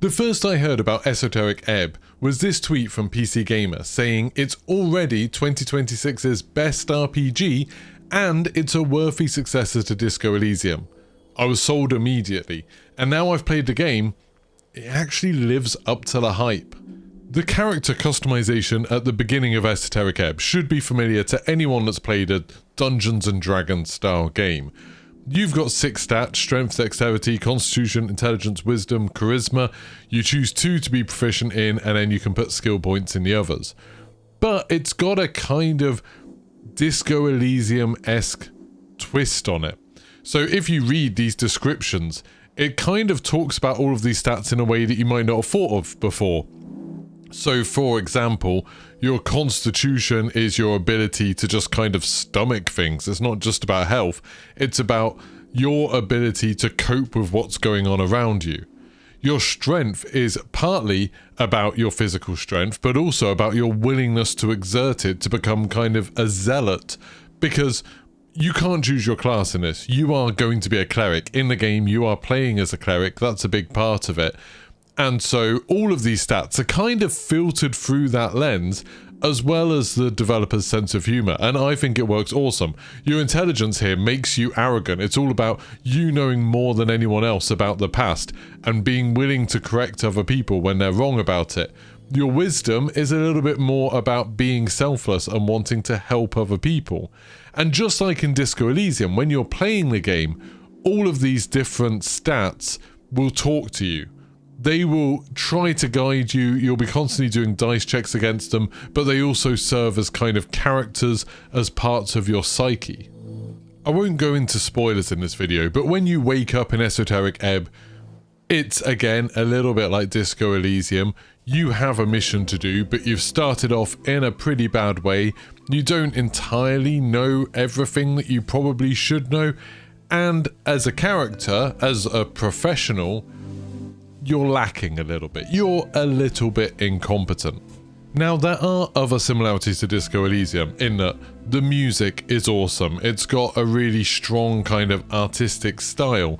The first I heard about Esoteric Ebb was this tweet from PC Gamer saying it's already 2026's best RPG and it's a worthy successor to Disco Elysium. I was sold immediately, and now I've played the game, it actually lives up to the hype. The character customization at the beginning of Esoteric Ebb should be familiar to anyone that's played a Dungeons and Dragons style game. You've got 6 stats: strength, dexterity, constitution, intelligence, wisdom, charisma. You choose 2 to be proficient in, and then you can put skill points in the others. But it's got a kind of Disco Elysium-esque twist on it. So if you read these descriptions, it kind of talks about all of these stats in a way that you might not have thought of before. So for example, your constitution is your ability to just kind of stomach things. It's not just about health, it's about your ability to cope with what's going on around you. Your strength is partly about your physical strength, but also about your willingness to exert it to become kind of a zealot, because you can't choose your class in this. You are going to be a cleric. In the game, you are playing as a cleric. That's a big part of it. And so all of these stats are kind of filtered through that lens, as well as the developer's sense of humor, and I think it works awesome. Your intelligence here makes you arrogant. It's all about you knowing more than anyone else about the past and being willing to correct other people when they're wrong about it. Your wisdom is a little bit more about being selfless and wanting to help other people. And just like in Disco Elysium, when you're playing the game, all of these different stats will talk to you. They will try to guide you. You'll be constantly doing dice checks against them, but they also serve as kind of characters, as parts of your psyche. I won't go into spoilers in this video, but when you wake up in Esoteric Ebb, it's again a little bit like Disco Elysium. You have a mission to do, but you've started off in a pretty bad way. You don't entirely know everything that you probably should know, and as a character, as a professional, you're lacking a little bit. You're a little bit incompetent. Now, there are other similarities to Disco Elysium in that the music is awesome. It's got a really strong kind of artistic style.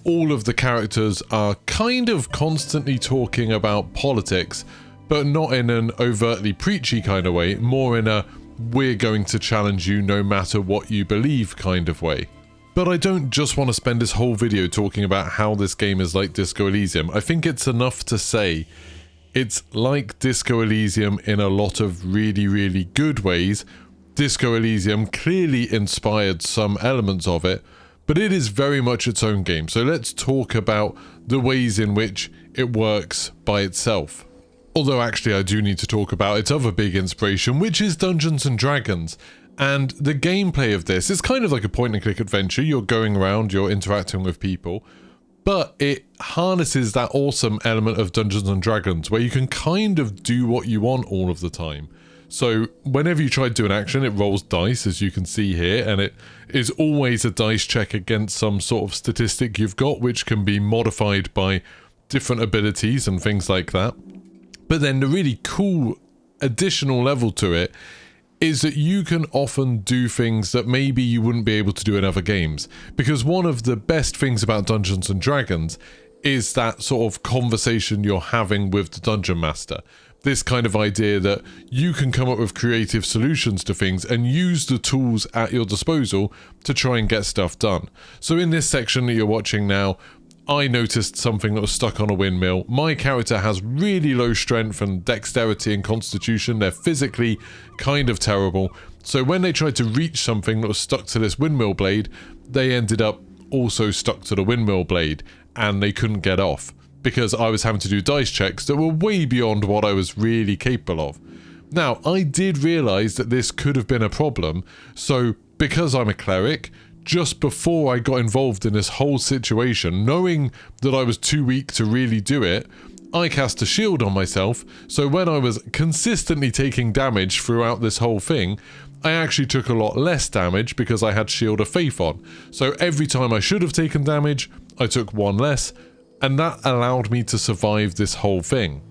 All of the characters are kind of constantly talking about politics, but not in an overtly preachy kind of way, more in a we're going to challenge you no matter what you believe kind of way. But I don't just want to spend this whole video talking about how this game is like Disco Elysium. I think it's enough to say it's like Disco Elysium in a lot of really, really good ways. Disco Elysium clearly inspired some elements of it, but it is very much its own game. So let's talk about the ways in which it works by itself. Although actually I do need to talk about its other big inspiration, which is Dungeons and Dragons. And the gameplay of this is kind of like a point-and-click adventure. You're going around, you're interacting with people, but it harnesses that awesome element of Dungeons and Dragons where you can kind of do what you want all of the time. So whenever you try to do an action, it rolls dice, as you can see here, and it is always a dice check against some sort of statistic you've got, which can be modified by different abilities and things like that. But then the really cool additional level to it is that you can often do things that maybe you wouldn't be able to do in other games. Because one of the best things about Dungeons and Dragons is that sort of conversation you're having with the Dungeon Master. This kind of idea that you can come up with creative solutions to things and use the tools at your disposal to try and get stuff done. So in this section that you're watching now, I noticed something that was stuck on a windmill. My character has really low strength and dexterity and constitution. They're physically kind of terrible. So when they tried to reach something that was stuck to this windmill blade, they ended up also stuck to the windmill blade and they couldn't get off because I was having to do dice checks that were way beyond what I was really capable of. Now, I did realize that this could have been a problem. So because I'm a cleric, just before I got involved in this whole situation, knowing that I was too weak to really do it, I cast a shield on myself, so when I was consistently taking damage throughout this whole thing, I actually took a lot less damage because I had Shield of Faith on. So every time I should have taken damage, I took one less, and that allowed me to survive this whole thing.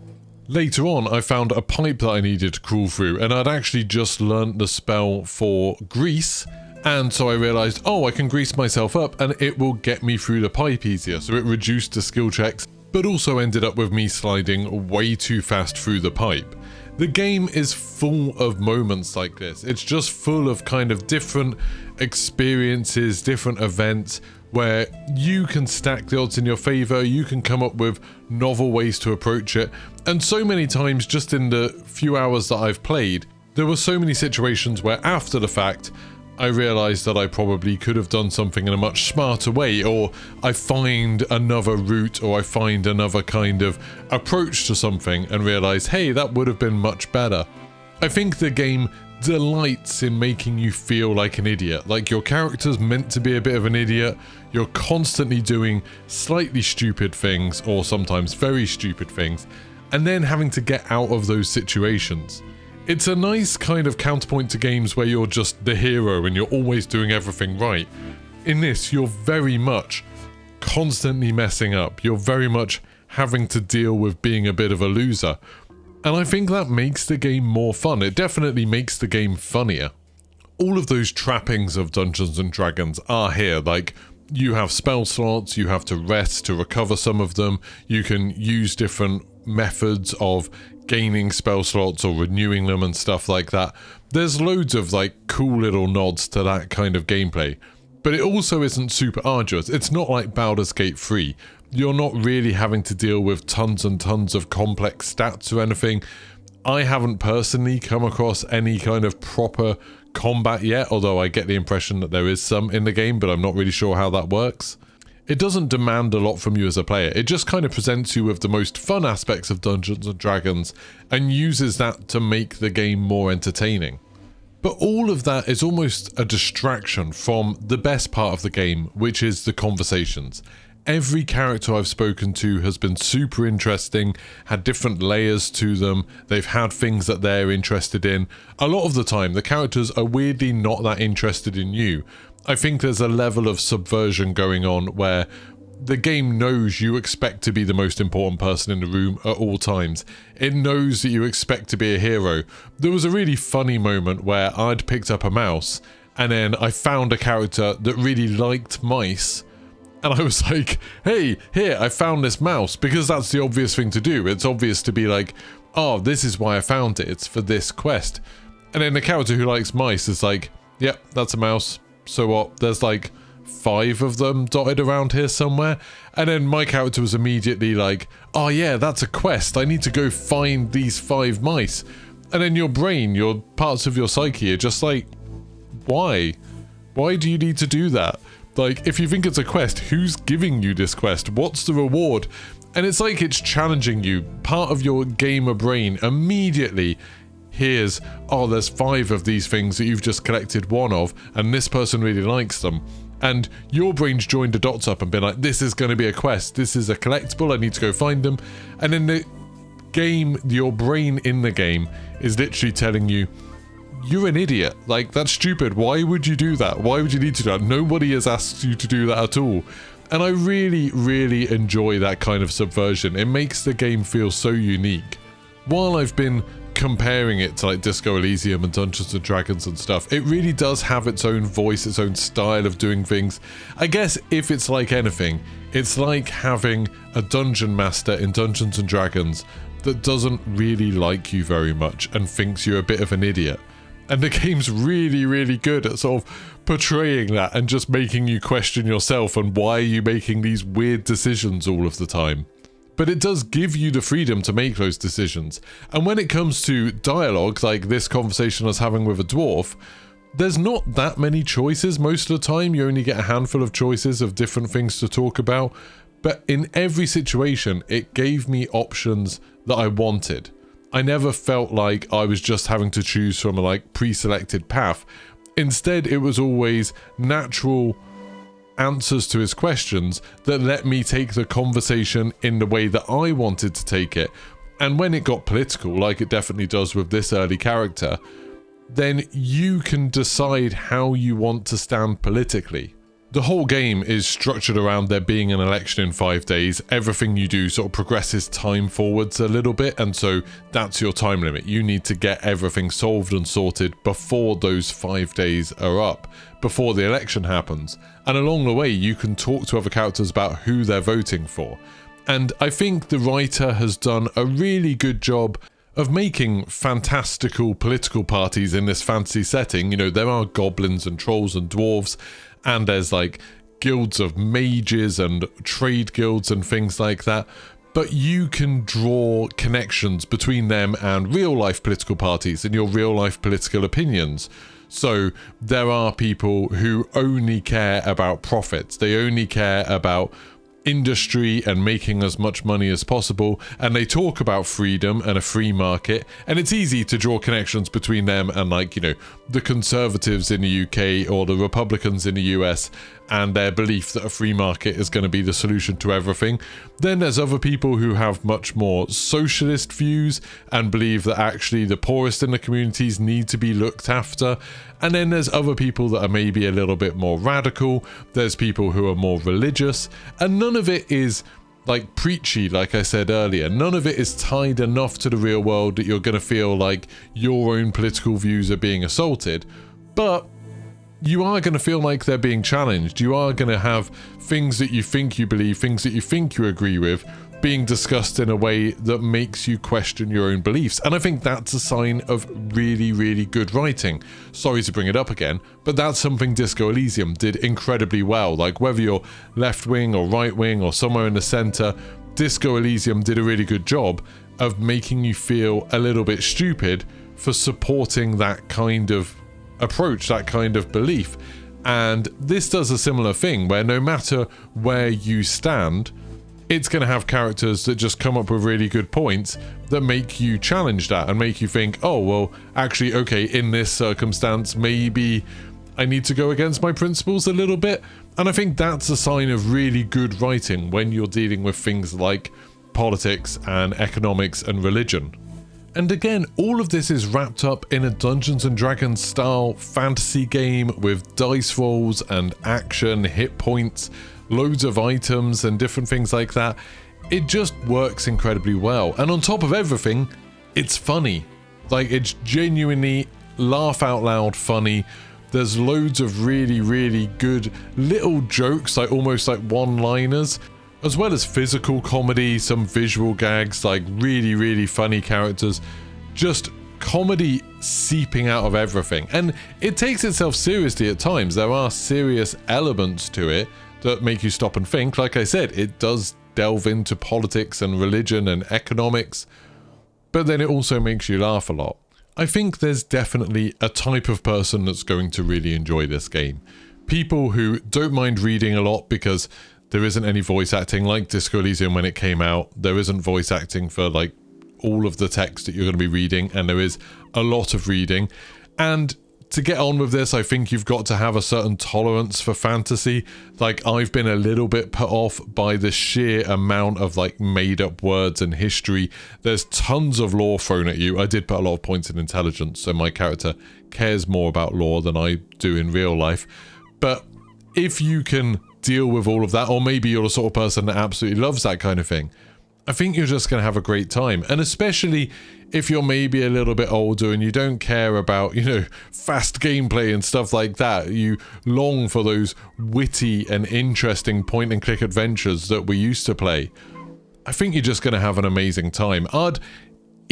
Later on, I found a pipe that I needed to crawl through, and I'd actually just learnt the spell for grease, and so I realised, oh, I can grease myself up and it will get me through the pipe easier. So it reduced the skill checks but also ended up with me sliding way too fast through the pipe. The game is full of moments like this. It's just full of kind of different experiences, different events where you can stack the odds in your favor, you can come up with novel ways to approach it. And so many times, just in the few hours that I've played, there were so many situations where after the fact, I realized that I probably could have done something in a much smarter way, or I find another route, or I find another kind of approach to something and realize, hey, that would have been much better. I think the game delights in making you feel like an idiot, like your character's meant to be a bit of an idiot, you're constantly doing slightly stupid things, or sometimes very stupid things, and then having to get out of those situations. It's a nice kind of counterpoint to games where you're just the hero and you're always doing everything right. In this, you're very much constantly messing up. You're very much having to deal with being a bit of a loser. And I think that makes the game more fun. It definitely makes the game funnier. All of those trappings of Dungeons and Dragons are here. Like, you have spell slots, you have to rest to recover some of them. You can use different methods of gaining spell slots or renewing them and stuff like that. There's loads of like cool little nods to that kind of gameplay, but it also isn't super arduous. It's not like Baldur's Gate 3. You're not really having to deal with tons and tons of complex stats or anything. I haven't personally come across any kind of proper combat yet, although I get the impression that there is some in the game, but I'm not really sure how that works. It doesn't demand a lot from you as a player. It just kind of presents you with the most fun aspects of Dungeons and Dragons and uses that to make the game more entertaining. But all of that is almost a distraction from the best part of the game, which is the conversations. Every character I've spoken to has been super interesting, had different layers to them, they've had things that they're interested in. A lot of the time, the characters are weirdly not that interested in you. I think there's a level of subversion going on where the game knows you expect to be the most important person in the room at all times. It knows that you expect to be a hero. There was a really funny moment where I'd picked up a mouse and then I found a character that really liked mice. And I was like, hey, here, I found this mouse, because that's the obvious thing to do. It's obvious to be like, oh, this is why I found it. It's for this quest. And then the character who likes mice is like, yep, that's a mouse. So what? There's like 5 of them dotted around here somewhere. And then my character was immediately like, oh yeah, that's a quest. I need to go find these 5 mice. And then your brain, your parts of your psyche are just like, why? Why do you need to do that? Like, if you think it's a quest, who's giving you this quest? What's the reward? And it's like it's challenging you. Part of your gamer brain immediately hears, oh, there's 5 of these things that you've just collected 1 of, and this person really likes them. And your brain's joined the dots up and been like, this is going to be a quest. This is a collectible. I need to go find them. And then the game, your brain in the game is literally telling you, you're an idiot. Like, that's stupid. Why would you do that? Why would you need to do that? Nobody has asked you to do that at all. And I really, really enjoy that kind of subversion. It makes the game feel so unique. While I've been comparing it to like Disco Elysium and Dungeons and Dragons and stuff, it really does have its own voice, its own style of doing things. I guess if it's like anything, it's like having a dungeon master in Dungeons and Dragons that doesn't really like you very much and thinks you're a bit of an idiot. And the game's really, really good at sort of portraying that and just making you question yourself and why are you making these weird decisions all of the time. But it does give you the freedom to make those decisions. And when it comes to dialogue, like this conversation I was having with a dwarf, there's not that many choices. Most of the time, you only get a handful of choices of different things to talk about. But in every situation, it gave me options that I wanted. I never felt like I was just having to choose from a like pre-selected path. Instead, it was always natural answers to his questions that let me take the conversation in the way that I wanted to take it. And when it got political, like it definitely does with this early character, then you can decide how you want to stand politically. The whole game is structured around there being an election in 5 days. Everything you do sort of progresses time forwards a little bit, and so that's your time limit. You need to get everything solved and sorted before those 5 days are up, before the election happens. And along the way, you can talk to other characters about who they're voting for. And I think the writer has done a really good job of making fantastical political parties in this fantasy setting. You know, there are goblins and trolls and dwarves, and there's like guilds of mages and trade guilds and things like that. But you can draw connections between them and real life political parties and your real life political opinions. So there are people who only care about profits. They only care about industry and making as much money as possible, and they talk about freedom and a free market, and it's easy to draw connections between them and, like, you know, the Conservatives in the UK or the Republicans in the US and their belief that a free market is going to be the solution to everything. Then there's other people who have much more socialist views and believe that actually the poorest in the communities need to be looked after. And then there's other people that are maybe a little bit more radical. There's people who are more religious, and none of it is like preachy, like I said earlier. None of it is tied enough to the real world that you're going to feel like your own political views are being assaulted. But you are going to feel like they're being challenged. You are going to have things that you think you believe, things that you think you agree with, being discussed in a way that makes you question your own beliefs. And I think that's a sign of really, really good writing. Sorry to bring it up again, but that's something Disco Elysium did incredibly well. Like, whether you're left wing or right wing or somewhere in the center, Disco Elysium did a really good job of making you feel a little bit stupid for supporting that kind of approach, that kind of belief. And this does a similar thing where no matter where you stand, it's going to have characters that just come up with really good points that make you challenge that and make you think, oh, well, actually, okay, in this circumstance, maybe I need to go against my principles a little bit. And I think that's a sign of really good writing when you're dealing with things like politics and economics and religion. And again, all of this is wrapped up in a Dungeons & Dragons style fantasy game with dice rolls and action, hit points, loads of items and different things like that. It just works incredibly well. And on top of everything, it's funny. Like, it's genuinely laugh out loud funny. There's loads of really, really good little jokes, like almost like one-liners, as well as physical comedy, some visual gags, like really, really funny characters. Just comedy seeping out of everything. And it takes itself seriously at times. There are serious elements to it that make you stop and think. Like I said, it does delve into politics and religion and economics, but then it also makes you laugh a lot. I think there's definitely a type of person that's going to really enjoy this game. People who don't mind reading a lot because there isn't any voice acting, like Disco Elysium when it came out. There isn't voice acting for like all of the text that you're going to be reading, and there is a lot of reading. And to get on with this, I think you've got to have a certain tolerance for fantasy. Like, I've been a little bit put off by the sheer amount of like made up words and history. There's tons of lore thrown at you. I did put a lot of points in intelligence, so my character cares more about lore than I do in real life. But if you can deal with all of that, or maybe you're the sort of person that absolutely loves that kind of thing, I think you're just going to have a great time. And especially if you're maybe a little bit older and you don't care about, you know, fast gameplay and stuff like that. You long for those witty and interesting point and click adventures that we used to play. I think you're just going to have an amazing time. I'd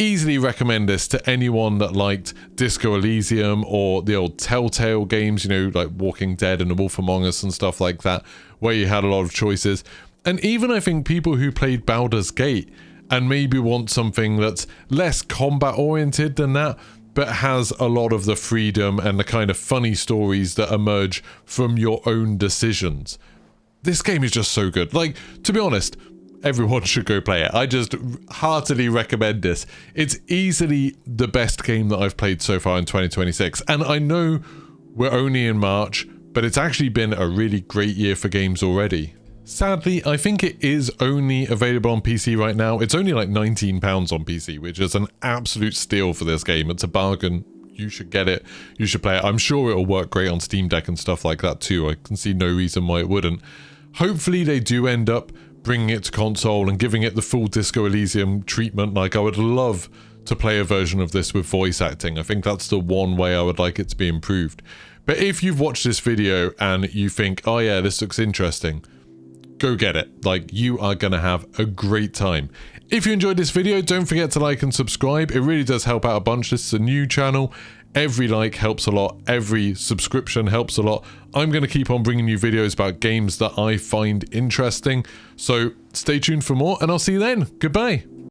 easily recommend this to anyone that liked Disco Elysium or the old Telltale games, you know, like Walking Dead and The Wolf Among Us and stuff like that, where you had a lot of choices. And even I think people who played Baldur's Gate and maybe want something that's less combat oriented than that, but has a lot of the freedom and the kind of funny stories that emerge from your own decisions. This game is just so good. Like, to be honest, everyone should go play it. I just heartily recommend this. It's easily the best game that I've played so far in 2026. And I know we're only in March, but it's actually been a really great year for games already. Sadly, I think it is only available on PC right now. It's only like £19 on PC, which is an absolute steal for this game. It's a bargain. You should get it. You should play it. I'm sure it'll work great on Steam Deck and stuff like that too. I can see no reason why it wouldn't. Hopefully they do end up bringing it to console and giving it the full Disco Elysium treatment. Like, I would love to play a version of this with voice acting. I think that's the one way I would like it to be improved. But if you've watched this video and you think, oh yeah, this looks interesting, go get it. Like, you are gonna have a great time. If you enjoyed this video, don't forget to like and subscribe. It really does help out a bunch. This is a new channel. Every like helps a lot. Every subscription helps a lot. I'm going to keep on bringing you videos about games that I find interesting. So stay tuned for more, and I'll see you then. Goodbye.